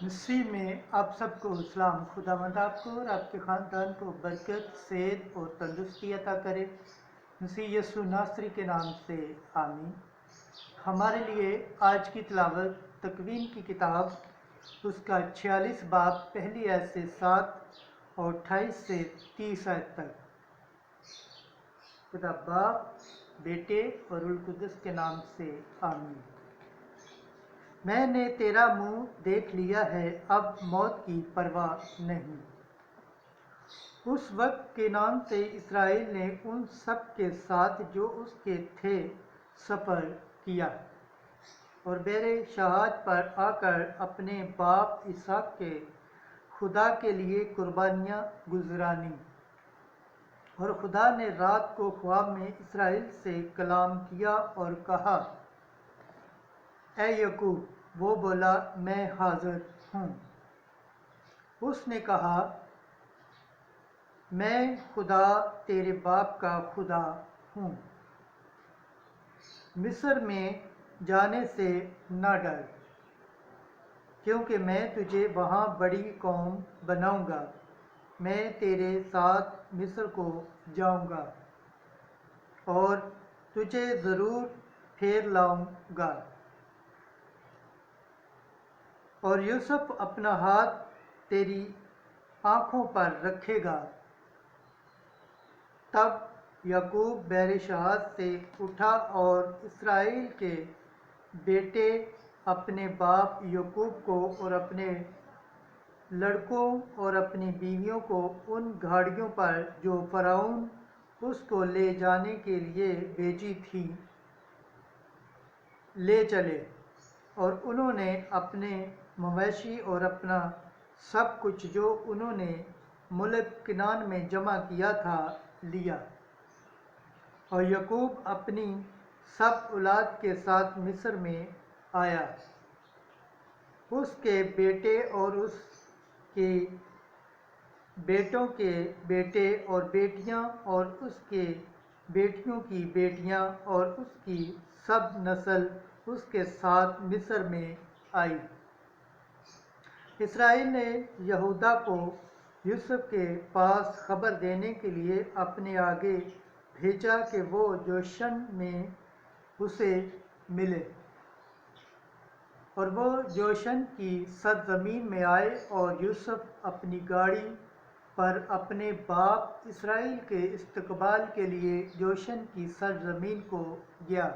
مسیح میں آپ سب کو اسلام۔ خداوند آپ کو اور آپ کے خاندان کو برکت، صحت اور تندرستی عطا کرے۔ مسیح یسوع ناصری کے نام سے آمین۔ ہمارے لیے آج کی تلاوت تکوین کی کتاب اس کا 46 باب پہلی آیت سے 7 اور 28 سے 30 آیت تک۔ خدا باپ، بیٹے اور روح القدس کے نام سے آمین۔ میں نے تیرا منہ دیکھ لیا ہے، اب موت کی پرواہ نہیں۔ اس وقت کینان سے اسرائیل نے ان سب کے ساتھ جو اس کے تھے سفر کیا اور بیر شہاد پر آ کر اپنے باپ اسحاق کے خدا کے لیے قربانیاں گزرانی۔ اور خدا نے رات کو خواب میں اسرائیل سے کلام کیا اور کہا، اے یعقوب۔ وہ بولا، میں حاضر ہوں۔ اس نے کہا، میں خدا تیرے باپ کا خدا ہوں۔ مصر میں جانے سے نہ ڈر، کیونکہ میں تجھے وہاں بڑی قوم بناؤں گا۔ میں تیرے ساتھ مصر کو جاؤں گا اور تجھے ضرور پھیر لاؤں گا۔ اور یوسف اپنا ہاتھ تیری آنکھوں پر رکھے گا۔ تب یعقوب بیر شہاد سے اٹھا اور اسرائیل کے بیٹے اپنے باپ یعقوب کو اور اپنے لڑکوں اور اپنی بیویوں کو ان گاڑیوں پر جو فرعون اس کو لے جانے کے لیے بھیجی تھیں لے چلے، اور انہوں نے اپنے مویشی اور اپنا سب کچھ جو انہوں نے ملک کنعان میں جمع کیا تھا لیا۔ اور یعقوب اپنی سب اولاد کے ساتھ مصر میں آیا۔ اس کے بیٹے اور اس کے بیٹوں کے بیٹے اور بیٹیاں اور اس کے بیٹیوں کی بیٹیاں اور اس کی سب نسل اس کے ساتھ مصر میں آئی۔ اسرائیل نے یہودا کو یوسف کے پاس خبر دینے کے لیے اپنے آگے بھیجا کہ وہ جوشن میں اسے ملے۔ اور وہ جوشن کی سرزمین میں آئے اور یوسف اپنی گاڑی پر اپنے باپ اسرائیل کے استقبال کے لیے جوشن کی سرزمین کو گیا۔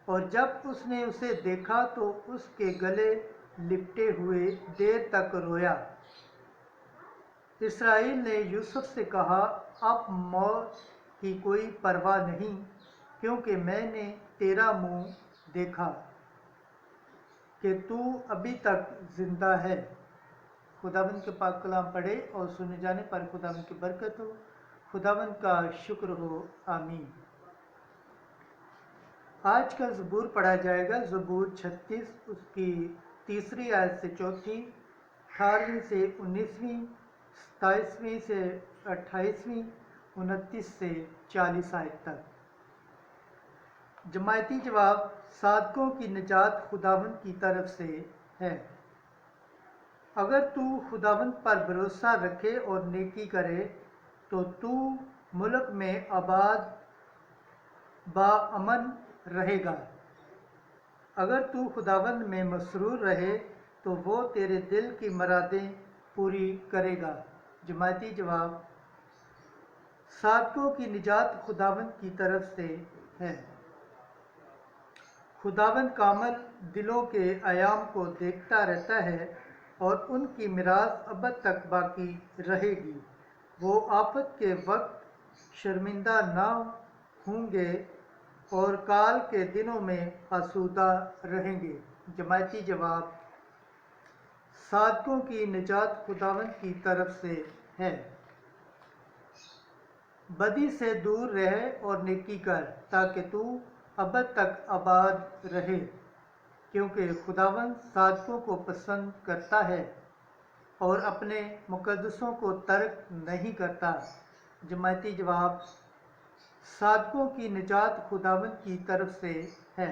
اور جب اس نے اسے دیکھا تو اس کے گلے لپٹے ہوئے دیر تک رویا۔ اسرائیل نے یوسف سے کہا، اب موت کی کوئی پرواہ نہیں، کیونکہ میں نے تیرا منہ دیکھا کہ تو ابھی تک زندہ ہے۔ خداوند کے پاک کلام پڑھے اور سنے جانے پر خداوند کی برکت ہو۔ خداوند کا شکر ہو، آمین۔ آج کا زبور پڑھا جائے گا، زبور 36، اس کی 3 آیت سے 4، 18ویں سے 19ویں، 27ویں سے 28ویں، 29 سے 40 آیت تک۔ جماعتی جواب، صادقوں کی نجات خداوند کی طرف سے ہے۔ اگر تو خداوند پر بھروسہ رکھے اور نیکی کرے تو ملک میں آباد بامن رہے گا۔ اگر تو خداوند میں مسرور رہے تو وہ تیرے دل کی مرادیں پوری کرے گا۔ جماعتی جواب، صادقوں کی نجات خداوند کی طرف سے ہے۔ خداوند کامل دلوں کے ایام کو دیکھتا رہتا ہے اور ان کی میراث ابد تک باقی رہے گی۔ وہ آفت کے وقت شرمندہ نہ ہوں گے اور کال کے دنوں میں آسودہ رہیں گے۔ جماعتی جواب، صادقوں کی نجات خداوند کی طرف سے ہے۔ بدی سے دور رہ اور نیکی کر تاکہ تو ابد تک آباد رہے، کیونکہ خداوند صادقوں کو پسند کرتا ہے اور اپنے مقدسوں کو ترک نہیں کرتا۔ جماعتی جواب، صادقوں کی نجات خداوند کی طرف سے ہے۔